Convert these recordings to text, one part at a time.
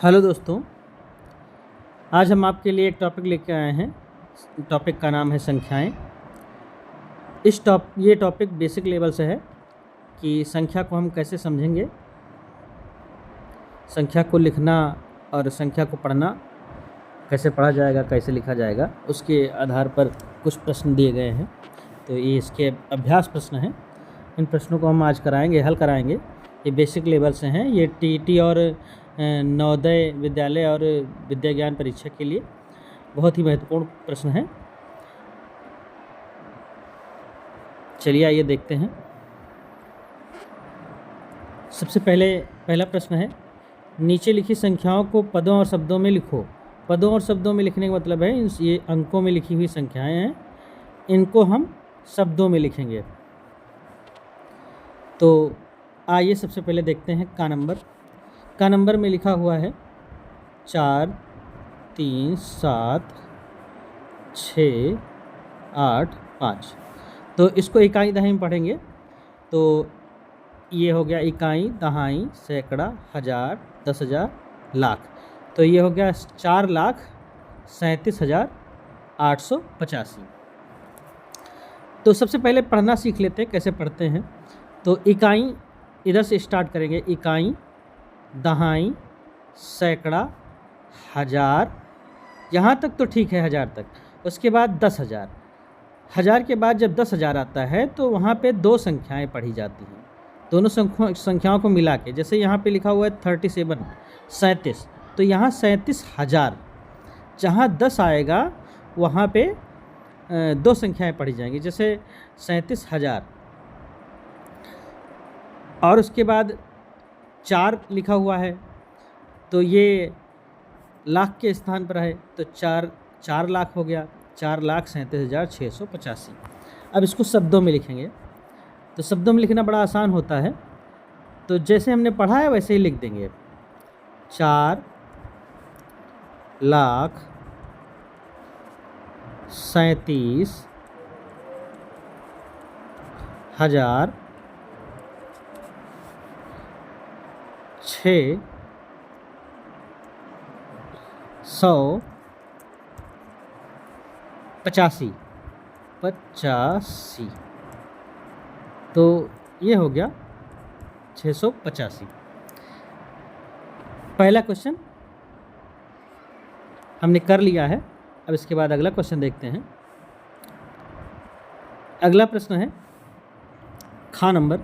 Hello दोस्तों, आज हम आपके लिए एक टॉपिक लेकर आए हैं। टॉपिक का नाम है संख्याएं। ये टॉपिक बेसिक लेवल से है कि संख्या को हम कैसे समझेंगे, संख्या को लिखना और संख्या को पढ़ना कैसे पढ़ा जाएगा, कैसे लिखा जाएगा, उसके आधार पर कुछ प्रश्न दिए गए हैं। तो ये इसके अभ्यास प्रश्न हैं। इन प्रश्नों को हम आज हल कराएंगे। ये बेसिक लेवल से हैं। ये टीईटी और नवोदय विद्यालय और विद्या ज्ञान परीक्षा के लिए बहुत ही महत्वपूर्ण प्रश्न हैं। चलिए आइए देखते हैं। सबसे पहला प्रश्न है, नीचे लिखी संख्याओं को पदों और शब्दों में लिखो। पदों और शब्दों में लिखने का मतलब है ये अंकों में लिखी हुई संख्याएं हैं, इनको हम शब्दों में लिखेंगे। तो आइए सबसे पहले देखते हैं का नंबर में लिखा हुआ है 4 3 7 6 8 5। तो इसको इकाई दहाई में पढ़ेंगे तो ये हो गया इकाई, दहाई, सैकड़ा, हज़ार, 10,000, लाख। तो ये हो गया 4,37,885। तो सबसे पहले पढ़ना सीख लेते हैं, कैसे पढ़ते हैं। तो इकाई इधर से स्टार्ट करेंगे। इकाई, दहाई, सैकड़ा, हज़ार, यहाँ तक तो ठीक है, हज़ार तक। उसके बाद 10,000। हज़ार के बाद जब 10,000 आता है तो वहाँ पे दो संख्याएं पढ़ी जाती हैं, दोनों संख्याओं को मिला के। जैसे यहाँ पे लिखा हुआ है 37, तो यहाँ 37,000। जहाँ 10 आएगा वहाँ पे दो संख्याएं पढ़ी जाएंगी, जैसे 37,000। और उसके बाद 4 लिखा हुआ है तो ये लाख के स्थान पर है, तो 4 लाख हो गया, 4,37,685। अब इसको शब्दों में लिखेंगे। तो शब्दों में लिखना बड़ा आसान होता है, तो जैसे हमने पढ़ा है वैसे ही लिख देंगे। 4,37,685 85। तो ये हो गया 685। पहला क्वेश्चन हमने कर लिया है। अब इसके बाद अगला क्वेश्चन देखते हैं। अगला प्रश्न है खा नंबर।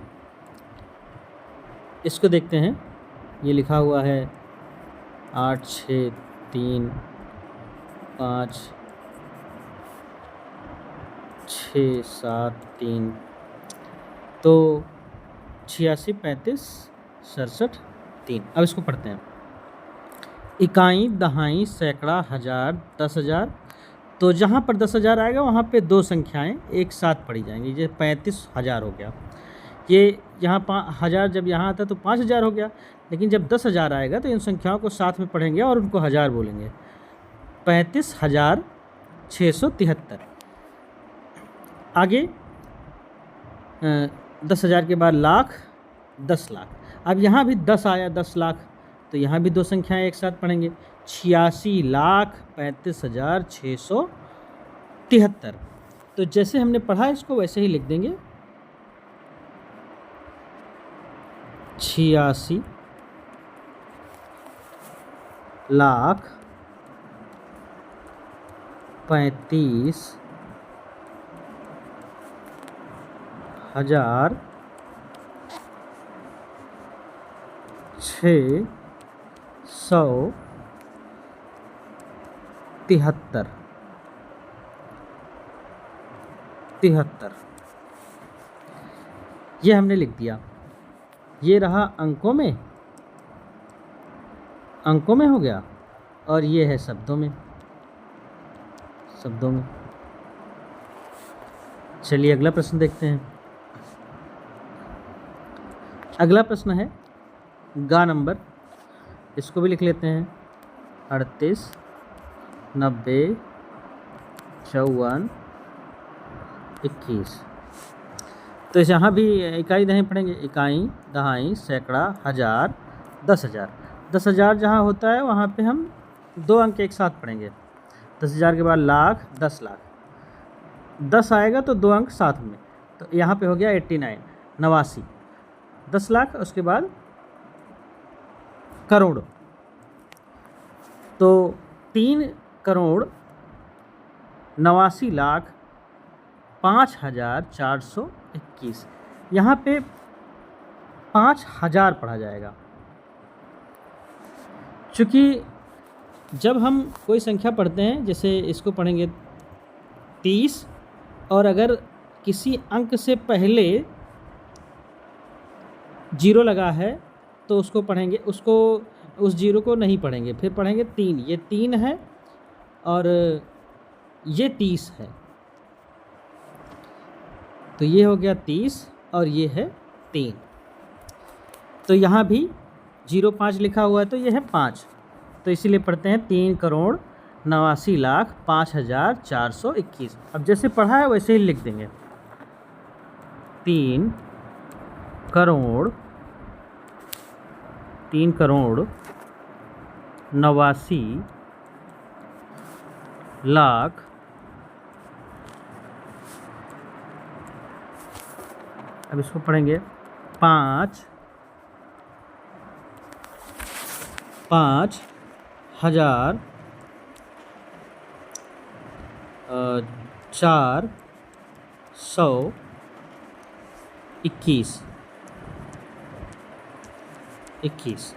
इसको देखते हैं। ये लिखा हुआ है 8 6 3 5 6 7 3। तो 86 35 67 3। अब इसको पढ़ते हैं। इकाई, दहाई, सैकड़ा, हज़ार, 10,000। तो जहाँ पर 10,000 आएगा वहाँ पे दो संख्याएं एक साथ पढ़ी जाएंगी। जैसे 35,000 हो गया। ये यहाँ 1,000 जब यहाँ आता तो 5,000 हो गया, लेकिन जब 10,000 आएगा तो इन संख्याओं को साथ में पढ़ेंगे और उनको हज़ार बोलेंगे। 35,673। आगे 10,000 के बाद लाख, 10 लाख। अब यहाँ भी 10 आया, 10 लाख, तो यहाँ भी दो संख्याएं एक साथ पढ़ेंगे। 86,35,673। तो जैसे हमने पढ़ा इसको वैसे ही लिख देंगे। 86,35,673। ये हमने लिख दिया। ये रहा अंकों में हो गया, और ये है शब्दों में। चलिए अगला प्रश्न देखते हैं। अगला प्रश्न है गा नंबर। इसको भी लिख लेते हैं। 38 90 54 21। तो यहाँ भी इकाई दहाई पढ़ेंगे। इकाई, दहाई, सैकड़ा, हज़ार, 10,000। 10,000 जहाँ होता है वहाँ पे हम 2 अंक एक साथ पढ़ेंगे। 10,000 के बाद लाख, 10 लाख, 10 आएगा तो 2 अंक साथ में, तो यहाँ पे हो गया 89, 89, 10 लाख, उसके बाद करोड़, तो 3,89,05,421। यहाँ पे 5,000 पढ़ा जाएगा, चूँकि जब हम कोई संख्या पढ़ते हैं, जैसे इसको पढ़ेंगे 30, और अगर किसी अंक से पहले 0 लगा है तो उसको पढ़ेंगे, उसको उस 0 को नहीं पढ़ेंगे, फिर पढ़ेंगे 3, ये 3 है और ये 30 है, तो ये हो गया 30 और ये है 3, तो यहाँ भी 05 लिखा हुआ है तो ये है 5, तो इसीलिए पढ़ते हैं 3,89,05,421। अब जैसे पढ़ा है वैसे ही लिख देंगे, 3 करोड़ 89,00,000। अब इसको पढ़ेंगे 5,000 421।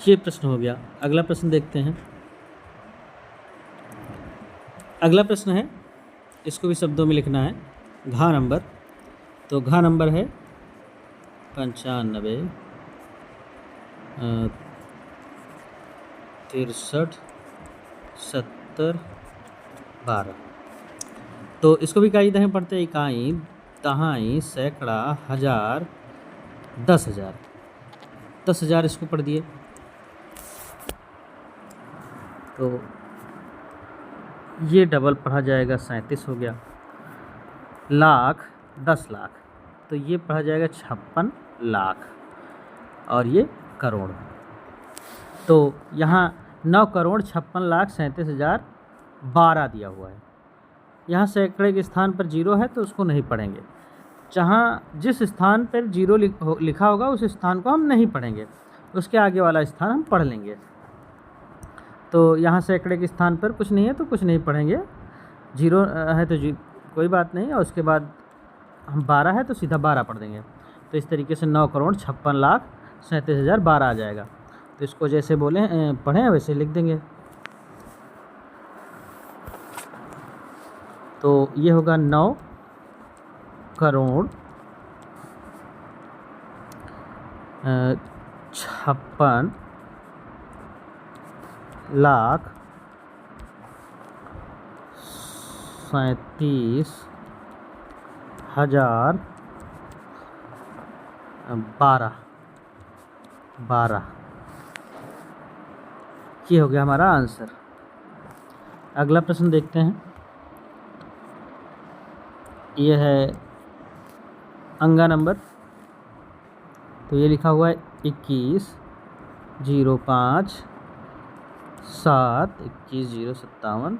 ये प्रश्न हो गया। अगला प्रश्न देखते हैं। अगला प्रश्न है, इसको भी शब्दों में लिखना है, घा नंबर। तो घा नंबर है 95 63 70 12। तो इसको भी इकाई दहें पढ़ते हैं, इकाई, दहाई, सैकड़ा, हज़ार, 10,000। 10,000 इसको पढ़ दिए, तो ये डबल पढ़ा जाएगा, 37 हो गया। लाख, 10 लाख, तो ये पढ़ा जाएगा 56 लाख, और ये करोड़। तो यहाँ 9,56,37,012 दिया हुआ है। यहाँ सैकड़े के स्थान पर 0 है तो उसको नहीं पढ़ेंगे। जहाँ जिस स्थान पर 0 लिखा होगा उस स्थान को हम नहीं पढ़ेंगे, उसके आगे वाला स्थान हम पढ़ लेंगे। तो यहाँ सैकड़े के स्थान पर कुछ नहीं है तो कुछ नहीं पढ़ेंगे, 0 है तो कोई बात नहीं, और उसके बाद हम 12 है तो सीधा 12 पढ़ देंगे। तो इस तरीके से 9,56,37,012 आ जाएगा। तो इसको जैसे बोले पढ़ें वैसे लिख देंगे। तो ये होगा 9,56,37,012 ये हो गया हमारा आंसर। अगला प्रश्न देखते हैं। ये है अंगा नंबर। तो ये लिखा हुआ है 21 05 7 21 0 57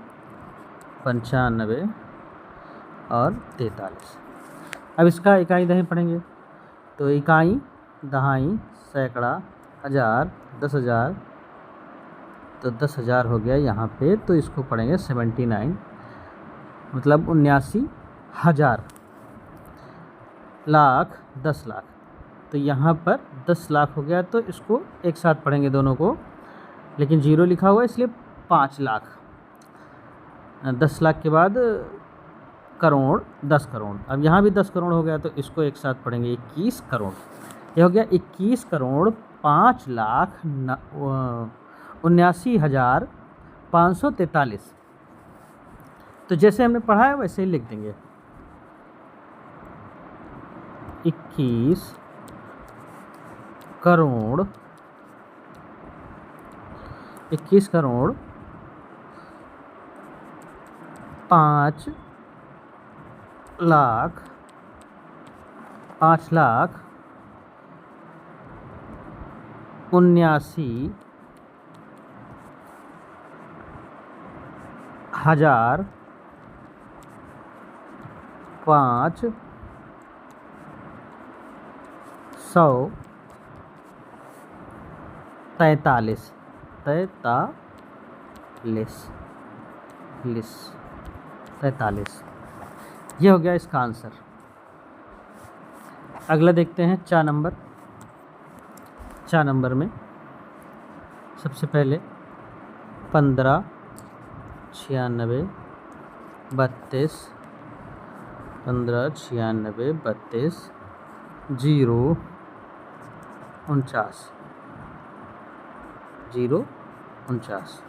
95 और 43। अब इसका इकाई दहें पढ़ेंगे। तो इकाई, दहाई, सैकड़ा, हज़ार, 10,000, तो 10,000 हो गया यहाँ पे, तो इसको पढ़ेंगे 79, मतलब 79,000। लाख, 10 लाख, तो यहाँ पर 10 लाख हो गया, तो इसको एक साथ पढ़ेंगे दोनों को, लेकिन 0 लिखा हुआ है इसलिए 5 लाख। 10 लाख के बाद करोड़, 10 करोड़। अब यहाँ भी 10 करोड़ हो गया, तो इसको एक साथ पढ़ेंगे 21 करोड़। ये हो गया 21 करोड़ 5,79,543। तो जैसे हमने पढ़ा है वैसे ही लिख देंगे, 21 करोड़ 5 लाख 5 79,543 43 ये हो गया इसका आंसर। अगला देखते हैं 4 नंबर। 4 नंबर में सबसे पहले 15 96 32 15 96 32 0 49 0 49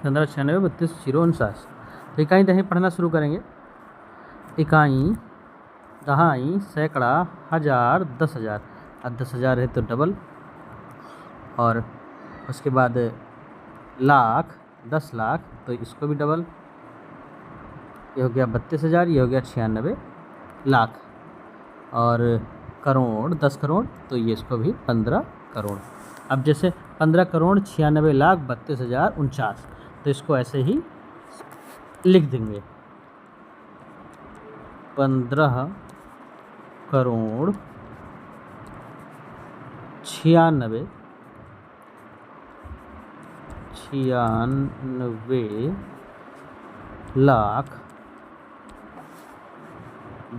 15 96 32 0 49। तो इकाई दहाई पढ़ना शुरू करेंगे। इकाई, दहाई, सैकड़ा, हज़ार, 10,000। अब 10,000 है तो डबल, और उसके बाद लाख, 10 लाख, तो इसको भी डबल। ये हो गया 32,000, ये हो गया 96 लाख। और करोड़, 10 करोड़, तो ये इसको भी 15 करोड़। अब जैसे 15 करोड़ 96 लाख 32,000 49, तो इसको ऐसे ही लिख देंगे 15 करोड़ 96 लाख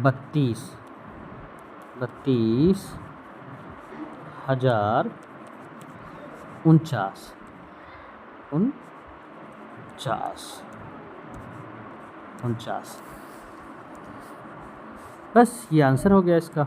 32,000 49। बस ये आंसर हो गया इसका।